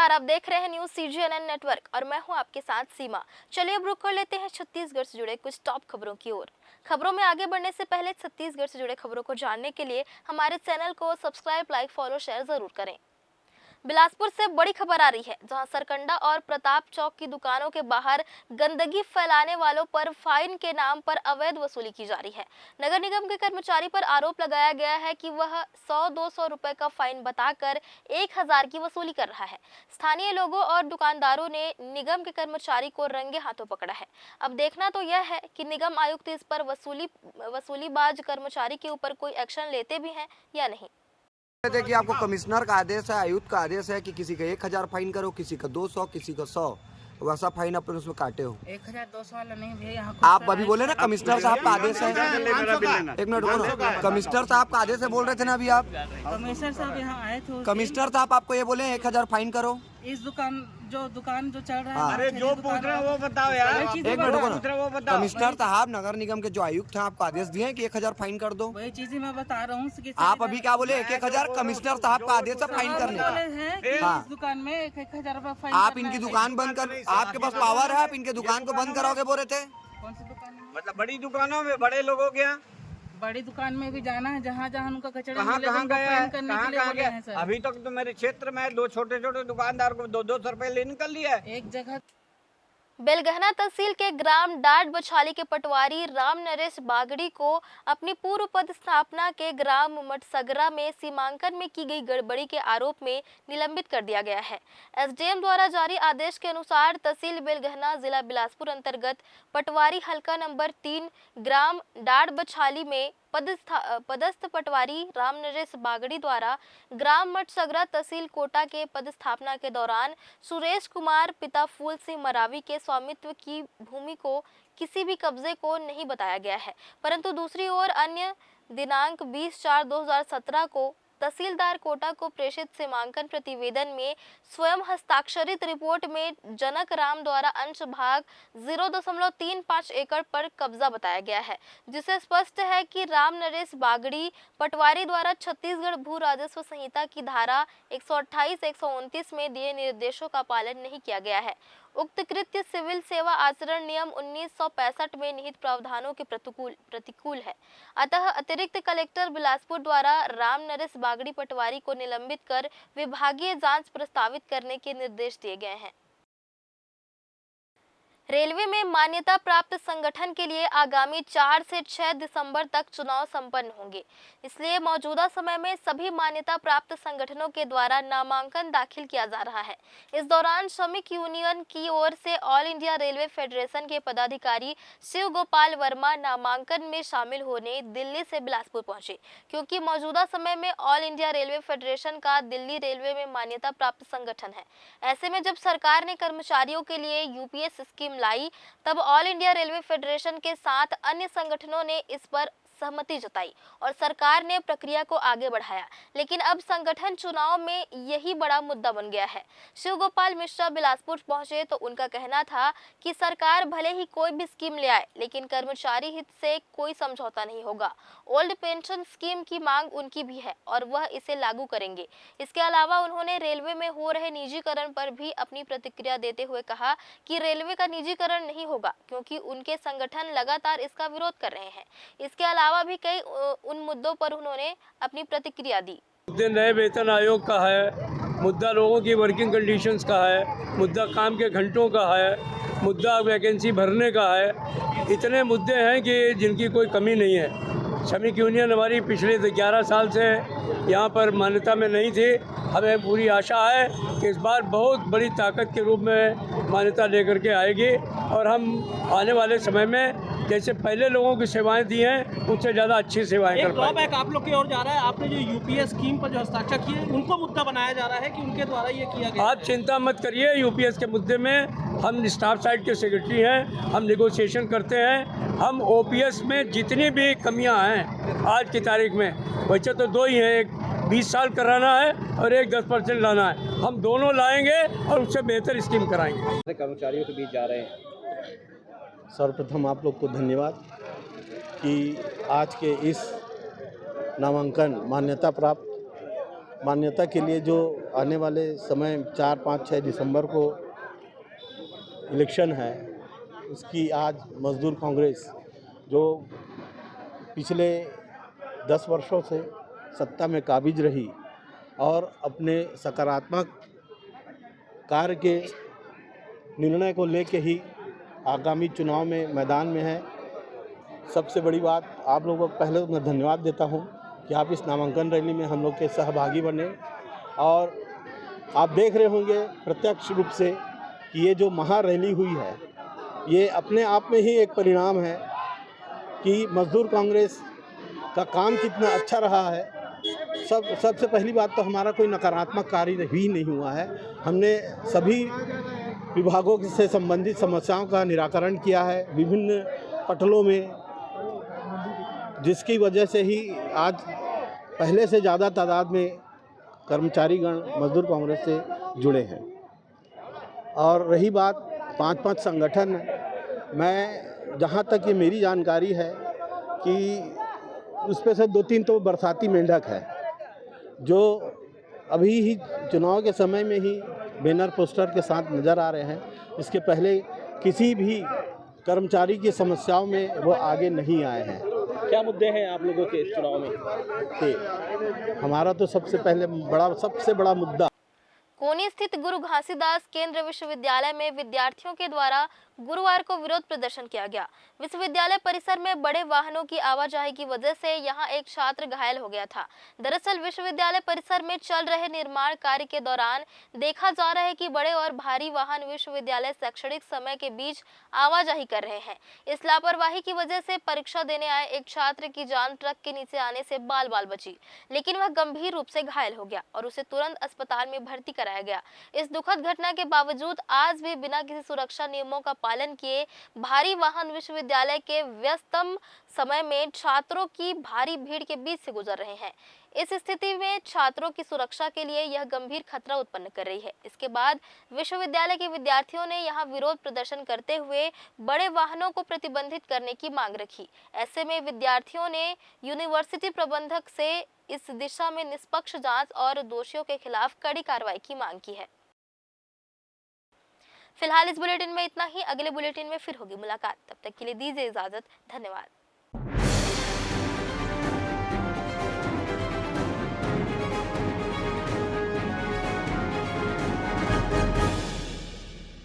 नमस्कार, आप देख रहे हैं न्यूज CGNN नेटवर्क और मैं हूं आपके साथ सीमा। चलिए अब रुक कर लेते हैं छत्तीसगढ़ से जुड़े कुछ टॉप खबरों की ओर। खबरों में आगे बढ़ने से पहले छत्तीसगढ़ से जुड़े खबरों को जानने के लिए हमारे चैनल को सब्सक्राइब, लाइक, फॉलो, शेयर जरूर करें। बिलासपुर से बड़ी खबर आ रही है, जहां सरकंडा और प्रताप चौक की दुकानों के बाहर गंदगी फैलाने वालों पर फाइन के नाम पर अवैध वसूली की जा रही है। नगर निगम के कर्मचारी पर आरोप लगाया गया है कि वह 100-200 रुपए का फाइन बताकर 1000 की वसूली कर रहा है। स्थानीय लोगों और दुकानदारों ने निगम के कर्मचारी को रंगे हाथों पकड़ा है। अब देखना तो यह है कि निगम आयुक्त इस पर वसूलीबाज कर्मचारी के ऊपर कोई एक्शन लेते भी हैं या नहीं। थे कि आपको कमिश्नर का आदेश है, आयुक्त का आदेश है कि किसी का 1000 फाइन करो, किसी का 200, किसी का 100, वैसा फाइन अपन उसमें काटे हो। 1200 वाला नहीं भैया, यहाँ आप अभी बोले ना कमिश्नर साहब का आदेश है। एक मिनट बोलो, कमिश्नर साहब का आदेश है बोल रहे थे ना अभी आप। कमिश्नर साहब यहाँ आए थे। कमिश्नर साहब आपको ये बोले 1000 फाइन करो। इस दुकान जो चल रहा है। अरे जो पूछ रहे हैं वो बताओ यार। एक मिनट रुको ना, कमिश्नर साहब नगर निगम के जो आयुक्त हैं आपको आदेश दिए कि 1000 फाइन कर दो। वही चीज मैं बता रहा हूँ। आप अभी क्या बोले? 1000 कमिश्नर साहब का आदेश है फाइन करने का। हाँ, इस दुकान में 1000 रुपए फाइन। आप इनकी दुकान बंद कर, आपके पास पावर है, आप इनके दुकान को बंद कराओगे बोल रहे थे। कौन सी दुकान में? मतलब बड़ी दुकानों में, बड़े लोगों के यहाँ बड़ी दुकान में भी जाना है, जहाँ जहाँ उनका कचरा कहाँ मिले, उनको गया फाइन है, करने के लिए कहाँ बोले गया? हैं सर। अभी तक तो मेरे क्षेत्र में 2 छोटे दुकानदार को 200 रुपए ले निकल लिया है। एक जगह बेलगहना तहसील के ग्राम डाड बछाली के पटवारी राम नरेश बागड़ी को अपनी पूर्व पद स्थापना के ग्राम मटसगरा में सीमांकन में की गई गड़बड़ी के आरोप में निलंबित कर दिया गया है। SDM द्वारा जारी आदेश के अनुसार तहसील बेलगहना, जिला बिलासपुर अंतर्गत पटवारी हल्का नंबर 3 ग्राम डाड बछाली में पदस्थ पटवारी राम नरेश बागड़ी द्वारा ग्राम मटसगरा तहसील कोटा के पदस्थापना के दौरान सुरेश कुमार पिता फूल सिंह मरावी के स्वामित्व की भूमि को किसी भी कब्जे को नहीं बताया गया है, परंतु दूसरी ओर अन्य दिनांक 20/4/2017 को तहसीलदार कोटा को प्रेषित सीमांकन प्रतिवेदन में स्वयं हस्ताक्षरित रिपोर्ट में जनक राम द्वारा अंश भाग 0.35 एकड़ पर कब्जा बताया गया है, जिसे स्पष्ट है कि राम नरेश बागड़ी पटवारी द्वारा छत्तीसगढ़ भू राजस्व संहिता की धारा 128-129 में दिए निर्देशों का पालन नहीं किया गया है। उक्त कृत्य सिविल सेवा आचरण नियम 1965 में निहित प्रावधानों के प्रतिकूल है। अतः अतिरिक्त कलेक्टर बिलासपुर द्वारा राम नरेश बागड़ी पटवारी को निलंबित कर विभागीय जांच प्रस्तावित करने के निर्देश दिए गए हैं। रेलवे में मान्यता प्राप्त संगठन के लिए आगामी 4 से 6 दिसंबर तक चुनाव संपन्न होंगे, इसलिए मौजूदा समय में सभी मान्यता प्राप्त संगठनों के द्वारा नामांकन दाखिल किया जा रहा है। इस दौरान श्रमिक यूनियन की ओर से ऑल इंडिया रेलवे फेडरेशन के पदाधिकारी शिव गोपाल वर्मा नामांकन में शामिल होने दिल्ली से बिलासपुर पहुंचे, क्योंकि मौजूदा समय में ऑल इंडिया रेलवे फेडरेशन का दिल्ली रेलवे में मान्यता प्राप्त संगठन है। ऐसे में जब सरकार ने कर्मचारियों के लिए UPS स्कीम लाई, तब ऑल इंडिया रेलवे फेडरेशन के साथ अन्य संगठनों ने इस पर सहमति जताई और सरकार ने प्रक्रिया को आगे बढ़ाया, लेकिन अब संगठन चुनाव में यही बड़ा मुद्दा बन गया है। शिव गोपाल मिश्रा बिलासपुर पहुंचे तो उनका कहना था कि सरकार भले ही कोई भी स्कीम ले आए, लेकिन कर्मचारी हित से कोई समझौता नहीं होगा। ओल्ड पेंशन स्कीम की मांग उनकी भी है और वह इसे लागू करेंगे। इसके अलावा उन्होंने रेलवे में हो रहे निजीकरण पर भी अपनी प्रतिक्रिया देते हुए कहा कि रेलवे का निजीकरण नहीं होगा, क्योंकि उनके संगठन लगातार इसका विरोध कर रहे हैं। इसके अलावा भी कई उन मुद्दों पर उन्होंने अपनी प्रतिक्रिया दी। मुद्दे नए वेतन आयोग का है, मुद्दा लोगों की वर्किंग कंडीशंस का है, मुद्दा काम के घंटों का है, मुद्दा वैकेंसी भरने का है। इतने मुद्दे हैं कि जिनकी कोई कमी नहीं है। श्रमिक यूनियन हमारी पिछले 11 साल से यहाँ पर मान्यता में नहीं थी। हमें पूरी आशा है कि इस बार बहुत बड़ी ताकत के रूप में मान्यता लेकर के आएगी और हम आने वाले समय में जैसे पहले लोगों की सेवाएं दी हैं उससे ज़्यादा अच्छी सेवाएं कर पाएंगे। ड्रॉबैक आप लोग की ओर जा रहा है, आपने जो UPS स्कीम पर जो हस्ताक्षर किए उनको मुद्दा बनाया जा रहा है कि उनके द्वारा ये किया गया। आप चिंता मत करिए, UPS के मुद्दे में हम स्टाफ साइड के सेक्रेटरी हैं, हम नेगोशिएशन करते हैं। हम OPS में जितनी भी कमियां हैं आज की तारीख में, वैसे तो 2 ही हैं, एक 20 साल कराना है और एक 10% लाना है। हम दोनों लाएंगे और उससे बेहतर स्कीम कराएंगे। कर्मचारियों के बीच जा रहे हैं। सर्वप्रथम आप लोग को धन्यवाद कि आज के इस नामांकन मान्यता प्राप्त मान्यता के लिए जो आने वाले समय 4, 5, 6 दिसंबर को इलेक्शन है, उसकी आज मजदूर कांग्रेस जो पिछले 10 वर्षों से सत्ता में काबिज रही और अपने सकारात्मक कार्य के निर्णय को लेके ही आगामी चुनाव में मैदान में है। सबसे बड़ी बात, आप लोगों को पहले मैं धन्यवाद देता हूं कि आप इस नामांकन रैली में हम लोग के सहभागी बने और आप देख रहे होंगे प्रत्यक्ष रूप से कि ये जो महा रैली हुई है, ये अपने आप में ही एक परिणाम है कि मजदूर कांग्रेस का काम कितना अच्छा रहा है। सबसे पहली बात तो हमारा कोई नकारात्मक कार्य ही नहीं हुआ है। हमने सभी विभागों से संबंधित समस्याओं का निराकरण किया है विभिन्न पटलों में, जिसकी वजह से ही आज पहले से ज़्यादा तादाद में कर्मचारीगण मजदूर कांग्रेस से जुड़े हैं। और रही बात 5-5 संगठन, मैं जहाँ तक ये मेरी जानकारी है कि उसमें से 2-3 तो बरसाती मेंढक है जो अभी ही चुनाव के समय में ही बैनर पोस्टर के साथ नज़र आ रहे हैं। इसके पहले किसी भी कर्मचारी की समस्याओं में वो आगे नहीं आए हैं। क्या मुद्दे हैं आप लोगों के इस चुनाव में? हमारा तो सबसे बड़ा मुद्दा कोनी स्थित गुरु घासीदास केंद्रीय विश्वविद्यालय में विद्यार्थियों के द्वारा गुरुवार को विरोध प्रदर्शन किया गया। विश्वविद्यालय परिसर में बड़े वाहनों की आवाजाही की वजह से यहां एक छात्र घायल हो गया था। दरअसल विश्वविद्यालय परिसर में चल रहे निर्माण कार्य के दौरान देखा जा रहा है कि बड़े और भारी वाहन विश्वविद्यालय शैक्षणिक समय के बीच आवाजाही कर रहे हैं। इस लापरवाही की वजह से परीक्षा देने आए एक छात्र की जान ट्रक के नीचे आने से बाल बाल बची, लेकिन वह गंभीर रूप से घायल हो गया और उसे तुरंत अस्पताल में भर्ती कराया गया। इस दुखद घटना के बावजूद आज भी बिना किसी सुरक्षा नियमों का पालन किए भारी वाहन विश्वविद्यालय के व्यस्तम समय में छात्रों की भारी भीड़ के बीच से गुजर रहे हैं। इस स्थिति में छात्रों की सुरक्षा के लिए यह गंभीर खतरा उत्पन्न कर रही है। इसके बाद विश्वविद्यालय के विद्यार्थियों ने यहां विरोध प्रदर्शन करते हुए बड़े वाहनों को प्रतिबंधित करने की मांग रखी। ऐसे में विद्यार्थियों ने यूनिवर्सिटी प्रबंधक से इस दिशा में निष्पक्ष जांच और दोषियों के खिलाफ कड़ी कार्रवाई की मांग की है। फिलहाल इस बुलेटिन में इतना ही। अगले बुलेटिन में फिर होगी मुलाकात। तब तक के लिए दीजिए इजाजत। धन्यवाद।